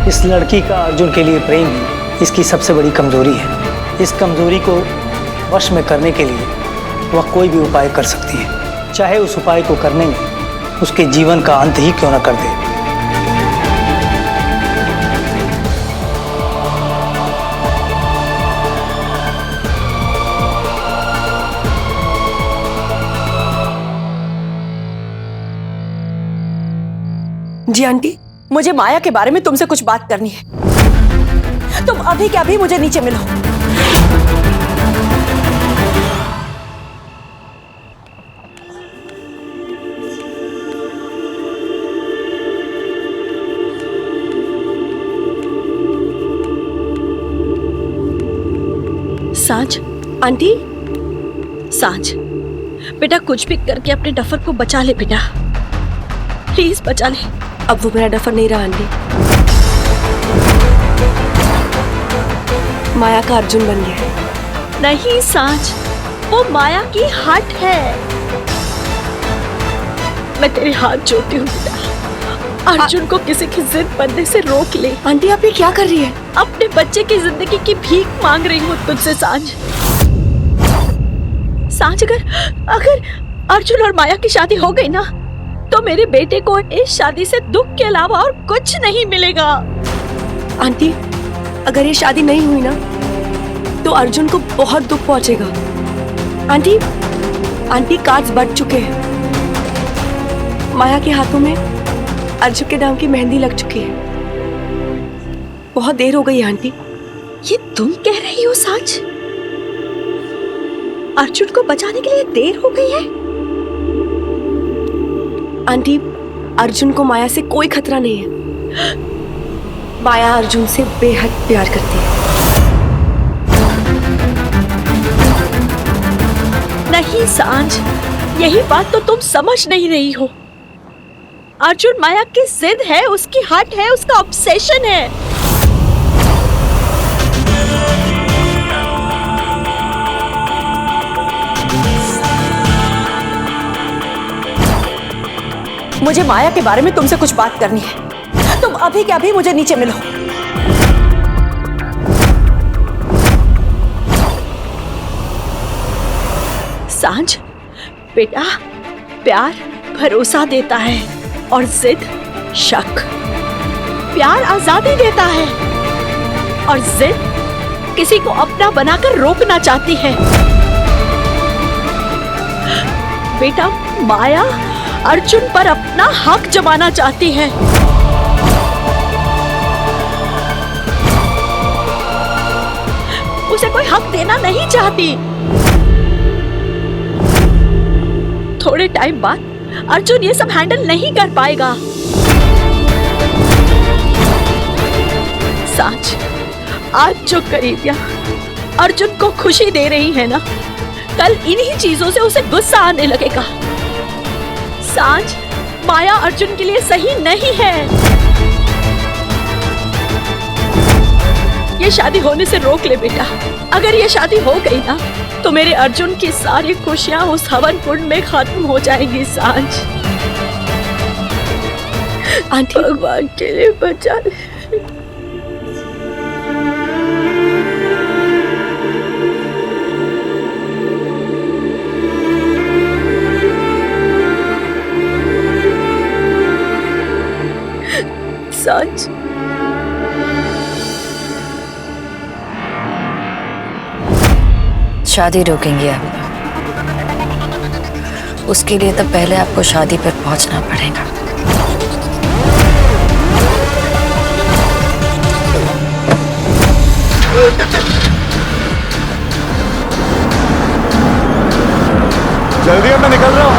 इस लड़की का अर्जुन के लिए प्रेम ही इसकी सबसे बड़ी कमजोरी है। इस कमजोरी को वश में करने के लिए वह कोई भी उपाय कर सकती है, चाहे उस उपाय को करने में उसके जीवन का अंत ही क्यों न कर दे। जी आंटी, मुझे माया के बारे में तुमसे कुछ बात करनी है। तुम अभी के अभी मुझे नीचे मिलो। सांझ, आंटी, सांझ, बेटा कुछ भी करके अपने डफर को बचा ले बेटा, प्लीज बचा ले। अब वो मेरा डफर नहीं रहा आंटी, माया का अर्जुन बन गया है। नहीं सांझ, वो माया की हट है। मैं तेरे हाथ जोड़ती हूँ बेटा, अर्जुन को किसी की जिद बनने से रोक ले। आंटी आप ये क्या कर रही है? अपने बच्चे की जिंदगी की भीख मांग रही हूँ तुझसे सांझ। सांझ, अगर अर्जुन और माया की शादी हो गई ना, तो मेरे बेटे को इस शादी से दुख के अलावा और कुछ नहीं मिलेगा। आंटी, अगर ये शादी नहीं हुई ना, तो अर्जुन को बहुत दुख पहुंचेगा। आंटी, आंटी कार्ड्स बढ़ चुके हैं। माया के हाथों में अर्जुन के नाम की मेहंदी लग चुकी है। बहुत देर हो गई है आंटी। ये तुम कह रही हो सांझ? अर्जुन को बचाने के लिए देर हो गई है? आंटी, अर्जुन को माया से कोई खतरा नहीं है। माया अर्जुन से बेहद प्यार करती है। नहीं सांझ, यही बात तो तुम समझ नहीं रही हो। अर्जुन माया की जिद है, उसकी हट है, उसका ऑब्सेशन है। मुझे माया के बारे में तुमसे कुछ बात करनी है। तुम अभी के अभी मुझे नीचे मिलो। सांझ, बेटा प्यार भरोसा देता है और जिद शक। प्यार आजादी देता है और जिद किसी को अपना बनाकर रोकना चाहती है। बेटा माया अर्जुन पर अपना हक जमाना चाहती है। उसे कोई हक देना नहीं चाहती। थोड़े टाइम बाद अर्जुन ये सब हैंडल नहीं कर पाएगा। सांझ, आज जो करीबियां अर्जुन को खुशी दे रही है ना, कल इन्हीं चीजों से उसे गुस्सा आने लगेगा। सांझ, माया अर्जुन के लिए सही नहीं है। ये शादी होने से रोक ले बेटा। अगर ये शादी हो गई ना, तो मेरे अर्जुन की सारी खुशियां उस हवन कुंड में खत्म हो जाएंगी। सांझ, आंटी, भगवान के लिए बचा ले। सांझ, शादी रोकेंगे आप? उसके लिए तो पहले आपको शादी पर पहुंचना पड़ेगा। जल्दी अब मैं निकल रहा हूँ।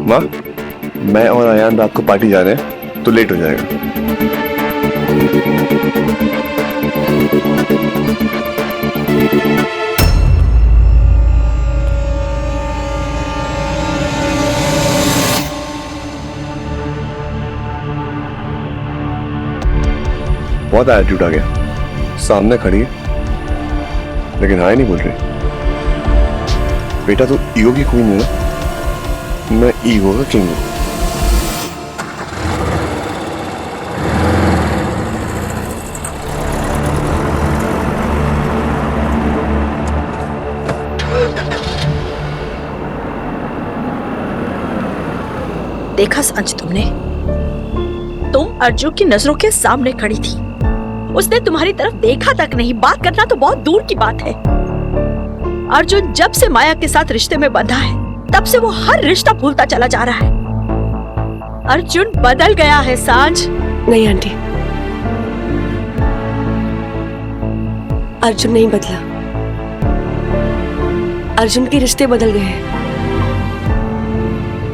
माँ, मैं और अयान रात को पार्टी जा रहे हैं तो लेट हो जाएगा। बहुत एटीट्यूड आ गया। सामने खड़ी है लेकिन हाय नहीं बोल रही। बेटा तू ईगो की क्वीन है ना, मैं ईगो का किंग हूं। देखा सांझ तुमने? तुम अर्जुन की नजरों के सामने खड़ी थी, उसने तुम्हारी तरफ देखा तक नहीं। बात करना तो बहुत दूर की बात है। अर्जुन जब से माया के साथ रिश्ते में बंधा है तब से वो हर रिश्ता भूलता चला जा रहा है। अर्जुन बदल गया है सांझ। नहीं आंटी, अर्जुन नहीं बदला। अर्जुन के रिश्ते बदल गए हैं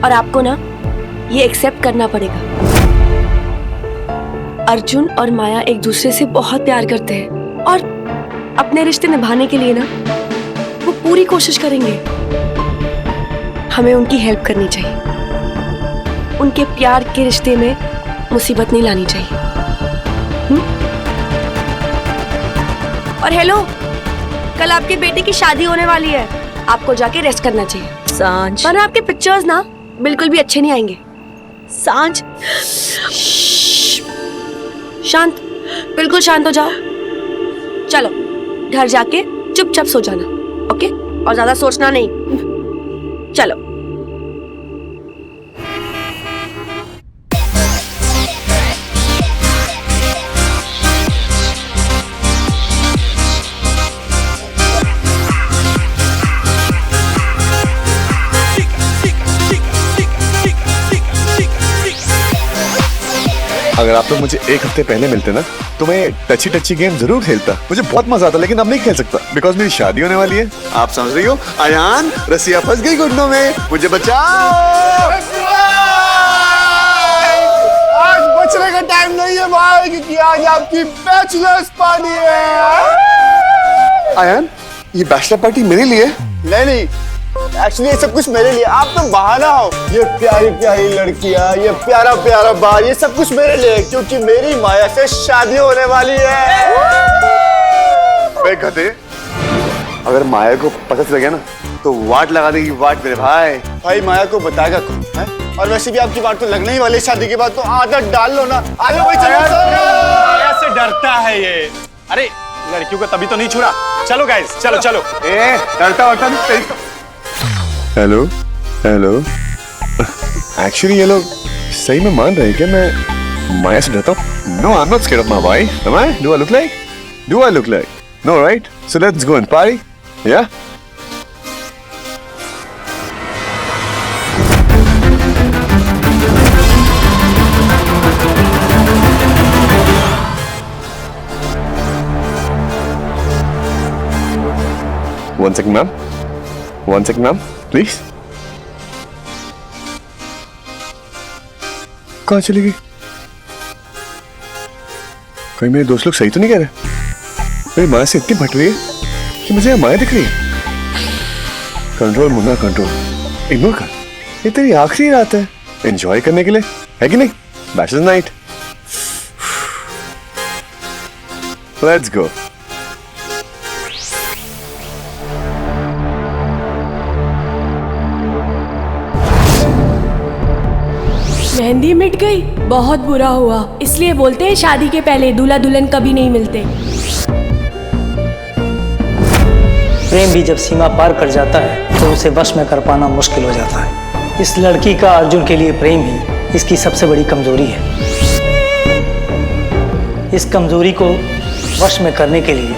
और आपको ना ये एक्सेप्ट करना पड़ेगा। अर्जुन और माया एक दूसरे से बहुत प्यार करते हैं और अपने रिश्ते निभाने के लिए ना वो पूरी कोशिश करेंगे। हमें उनकी हेल्प करनी चाहिए। उनके प्यार के रिश्ते में मुसीबत नहीं लानी चाहिए। और हेलो, कल आपके बेटे की शादी होने वाली है, आपको जाके रेस्ट करना चाहिए। सांझ, वरना आपके पिक्चर्स ना बिल्कुल भी अच्छे नहीं आएंगे। सांझ, शांत, बिल्कुल शांत हो जाओ। चलो घर जाके चुपचाप सो जाना, ओके? और ज्यादा सोचना नहीं। चलो। अगर आप लोग मुझे एक हफ्ते पहले मिलते ना तो मैं टची टची गेम जरूर खेलता। मुझे बहुत मजा आता, लेकिन अब नहीं खेल सकता बिकॉज मेरी शादी होने वाली है। आप समझ रही हो? अयान, रसिया फंस गई घुटनों में, मुझे बचाओ। आज बचने का टाइम नहीं है भाई, क्योंकि आज आपकी बैचलर्स पार्टी है। अयान, ये बैचलर पार्टी मेरे लिए? नहीं, एक्चुअली ये सब कुछ मेरे लिए। आप तो बहाना हो। ये प्यारी प्यारी लड़कियां, ये प्यारा प्यारा बार, ये सब कुछ मेरे लिए, क्योंकि मेरी माया से शादी होने वाली है। बे गधे, अगर माया को पता चल गया ना तो वाट लगा देगी, वाट मेरे भाई। भाई माया को बताएगा कौन है? और वैसे भी आपकी बात तो लगने ही वाली शादी के बाद, तो आदत डाल लो ना। आ लो भाई, चलो। माया से डरता है ये। अरे लड़कियों को तभी तो नहीं छुड़ा। चलो गाइस, चलो चलो। डरता वरता नहीं। हेलो हेलो, एक्चुअली ये लोग सही में मान रहे हैं क्या मैं माया से डरता हूँ? No, I am not scared of my wife. Am I? Do I look like? Do I look like? No, right? So let's go and party, yeah? One second, ma'am. One second, ma'am. Please. कहाँ चली गई? कहीं मेरे दोस्त लोग सही तो नहीं कह रहे? मेरी माया से इतनी भट रही है कि मुझे माया दिख रही है। Control Munna, control. इग्नोर कर। ये तेरी आखिरी रात है एंजॉय करने के लिए, है कि नहीं? Bachelors night. Let's go. Mehndi मिट गई, बहुत बुरा हुआ। इसलिए बोलते हैं शादी के पहले दूल्हा दुल्हन कभी नहीं मिलते। प्रेम भी जब सीमा पार कर जाता है तो उसे वश में कर पाना मुश्किल हो जाता है। इस लड़की का अर्जुन के लिए प्रेम ही इसकी सबसे बड़ी कमजोरी है। इस कमजोरी को वश में करने के लिए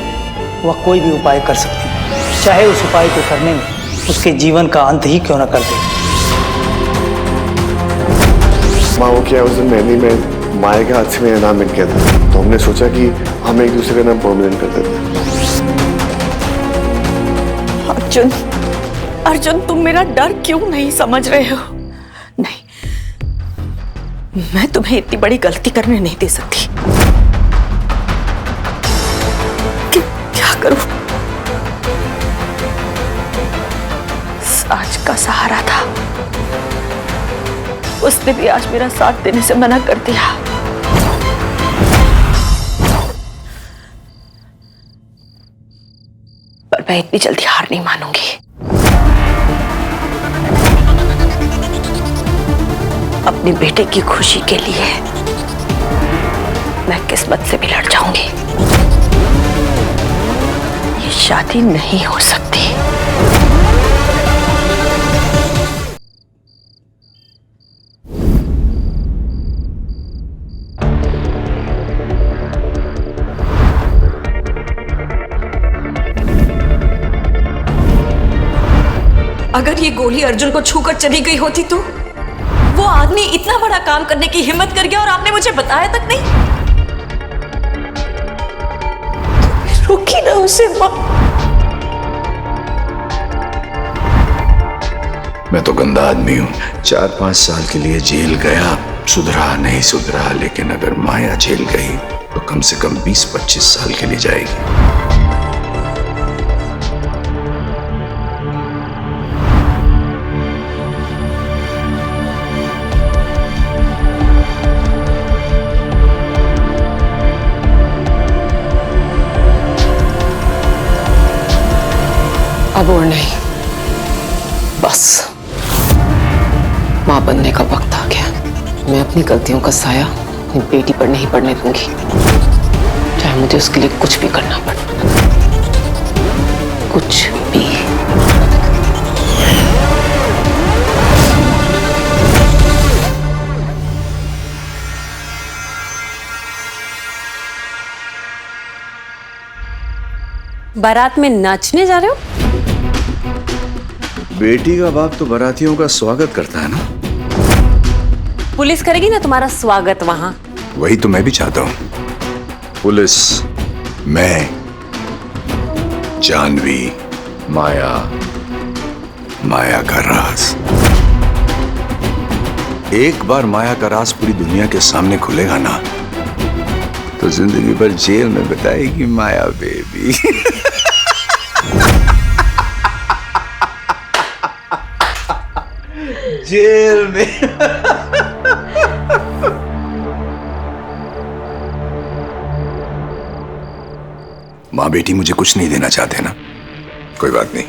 वह कोई भी उपाय कर सकती है, चाहे उस उपाय को करने में उसके जीवन का अंत ही क्यों न कर दे। माँ, वो क्या उस दिन मेहंदी में माया के हाथ से मेरा नाम मिट गया था, तो तो हमने सोचा कि हम एक दूसरे का नाम परमानेंट कर देते हैं। अर्जुन, अर्जुन तुम मेरा डर क्यों नहीं समझ रहे हो? नहीं, मैं तुम्हें इतनी बड़ी गलती करने नहीं दे सकती। क्या करूं? आज का सहारा था, उसने भी आज मेरा साथ देने से मना कर दिया। पर मैं इतनी जल्दी हार नहीं मानूंगी। अपने बेटे की खुशी के लिए मैं किस्मत से भी लड़ जाऊंगी। ये शादी नहीं हो सकती। अगर ये गोली अर्जुन को छूकर चली गई होती तो वो आदमी इतना बड़ा काम करने की हिम्मत कर गया और आपने मुझे बताया तक नहीं। रोकी ना उसे मां। मैं तो गंदा आदमी हूं। 4-5 साल के लिए जेल गया, सुधरा नहीं सुधरा, लेकिन अगर माया जेल गई तो कम से कम 20-25 साल के लिए जाएगी। अब और नहीं, बस मां बनने का वक्त आ गया। मैं अपनी गलतियों का साया अपनी बेटी पर नहीं पड़ने दूंगी, चाहे मुझे उसके लिए कुछ भी करना पड़े, कुछ भी। बारात में नाचने जा रहे हो? बेटी का बाप तो बारातियों का स्वागत करता है ना। पुलिस करेगी ना तुम्हारा स्वागत वहां। वही तो मैं भी चाहता हूं। पुलिस, मैं, जानवी, माया, माया का राज। एक बार माया का राज पूरी दुनिया के सामने खुलेगा ना तो जिंदगी भर जेल में बिताएगी माया बेबी। जेल में। माँ बेटी मुझे कुछ नहीं देना चाहते ना, कोई बात नहीं,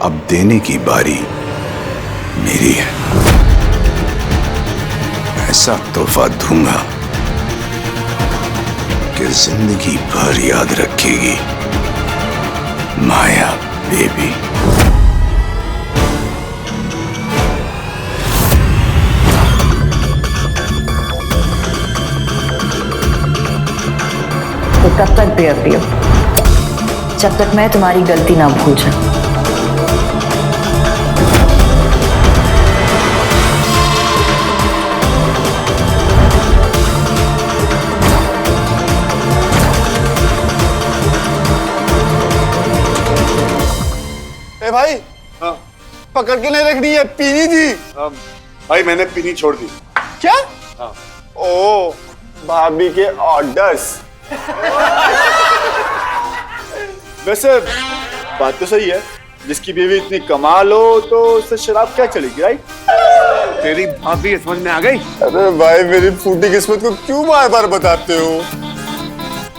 अब देने की बारी मेरी है। ऐसा तोहफा दूंगा कि जिंदगी भर याद रखेगी माया बेबी। तो तब तक बेयर पियो जब तक मैं तुम्हारी गलती ना भूल जाऊं। ए भाई, पकड़ के नहीं रखनी है, पीनी थी। भाई मैंने पीनी छोड़ दी। क्या? ओ, भाभी के ऑर्डर्स। वैसे बात तो सही है, जिसकी बीवी इतनी कमाल हो तो उससे शराब क्या चलेगी, राइट? तेरी भाभी समझ में आ गई? अरे भाई, मेरी फूटी किस्मत को क्यों बार बार बताते हो?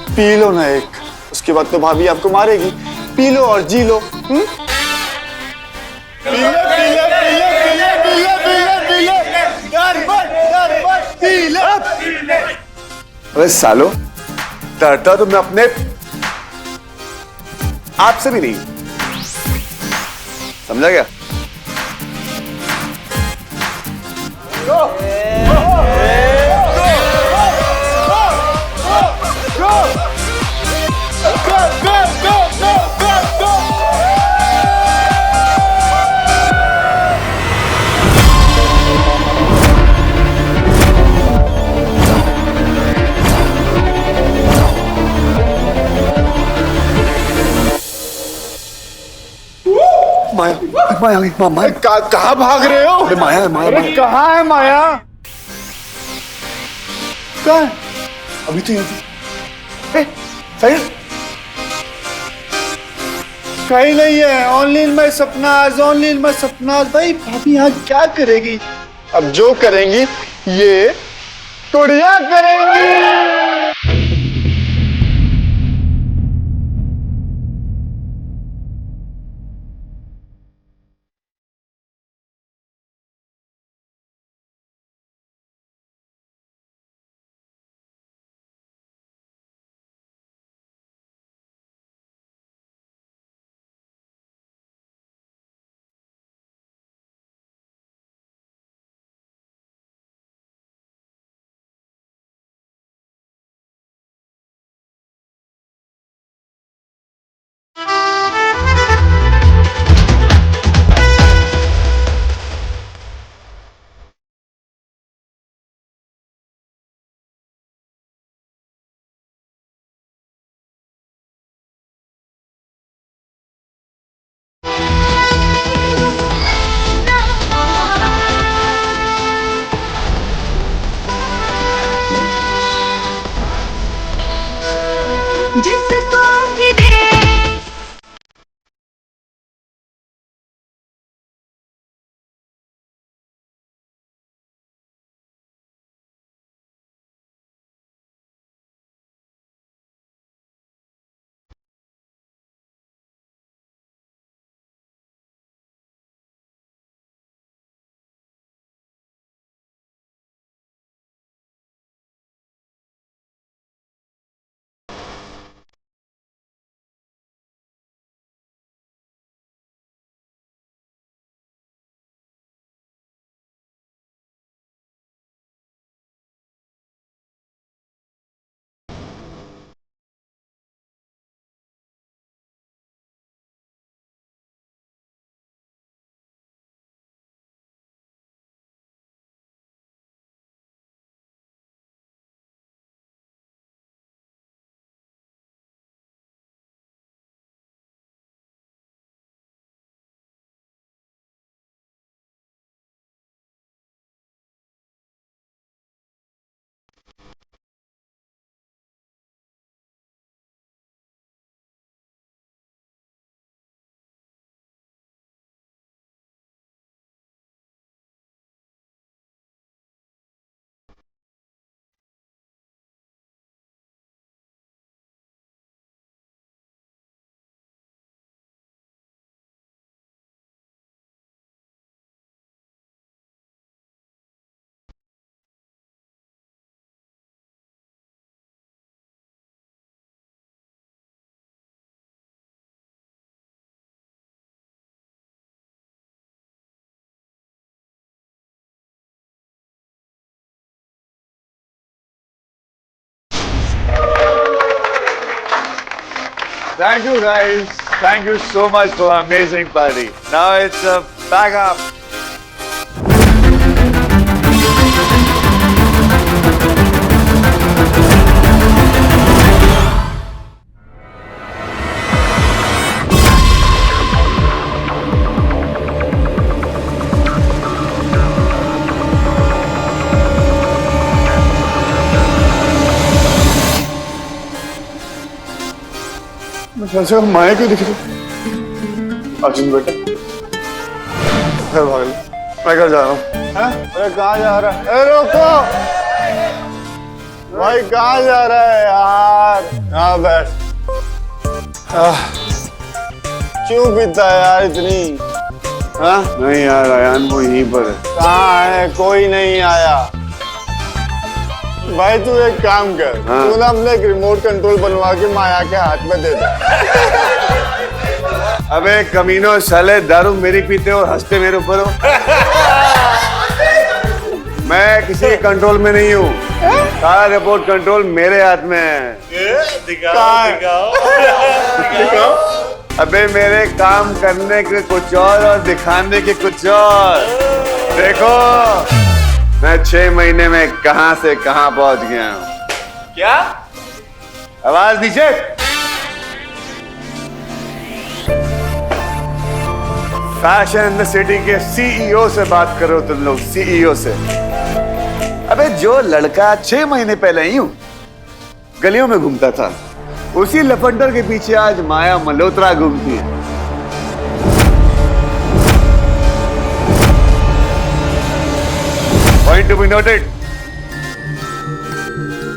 पी लो ना एक, उसके बाद तो भाभी आपको मारेगी। पी लो और जी लो। पी ले, पी ले, पी ले, पी ले, पी ले, पी ले, पी ले, पी ले। अरे सालो, डरता तो मैं अपने आपसे भी नहीं, समझा क्या? माया आ गई, माया। कहाँ भाग रहे हो? अरे माया है, माया, अरे कहाँ है माया? कहाँ है? अभी तो यहाँ थी। सही कहीं नहीं है। ओनली इन माय सपनाज, ओनली इन माय सपनाज। भाई भाभी यहाँ क्या करेगी? अब जो करेंगी ये कुड़िया करेंगी। जिसको भी दे Thank you guys. Thank you so much for an amazing party. Now it's a back up. अच्छा माया क्यों दिख रही? अर्जुन बेटा घर भाग ले, मैं घर जा रहा हूँ। अरे कहाँ जा रहा है? अरे रोको भाई, कहाँ जा रहा है यार? यहाँ बैठ। क्यों पीता है यार इतनी? हाँ नहीं यार अयान वो यहीं पर है। कहाँ है? कोई नहीं आया। भाई तू एक काम कर, तू ना अपने एक रिमोट कंट्रोल बनवा के माया के हाथ में दे दे। अबे कमीनो साले, दारू मेरी पीते हो, हंसते मेरे ऊपर हो। मैं किसी के कंट्रोल में नहीं हूँ, सारा रिमोट कंट्रोल मेरे हाथ में है। दिखाओ। अबे मेरे काम करने के कुछ और दिखाने के कुछ और। देखो मैं 6 महीने में कहां से कहां पहुंच गया हूं। क्या आवाज नीचे? फैशन इन द सिटी के सीईओ से बात करो तुम लोग, सीईओ से। अबे जो लड़का 6 महीने पहले ही गलियों में घूमता था, उसी लफंडर के पीछे आज माया मल्होत्रा घूमती है। Point to be noted.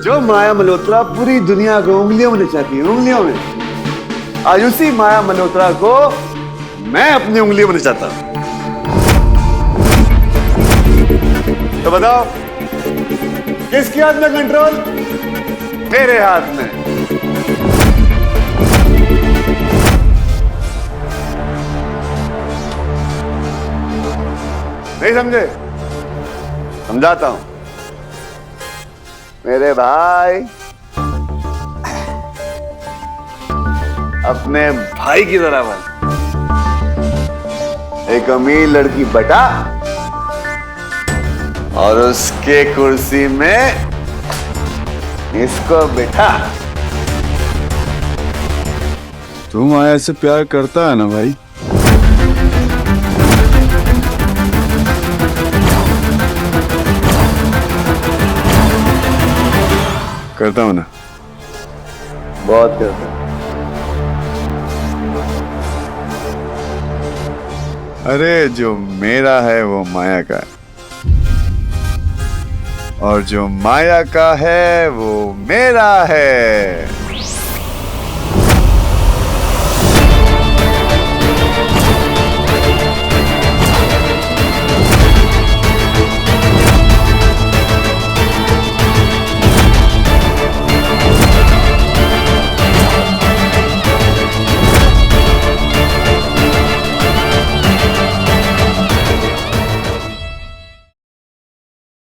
जो माया मल्होत्रा पूरी दुनिया को उंगलियों में नचाती है, उंगलियों में, आज उसी माया मल्होत्रा को मैं अपनी उंगलियों में नचाता हूं। तो बताओ किसके हाथ में कंट्रोल? मेरे हाथ में। नहीं समझे? समझाता हूं। मेरे भाई, अपने भाई की तरह बन। एक अमीर लड़की बटा और उसके कुर्सी में इसको बिठा। तू माया से प्यार करता है ना भाई? करता हूं ना, बहुत करता हूं। अरे जो मेरा है वो माया का है, और जो माया का है वो मेरा है।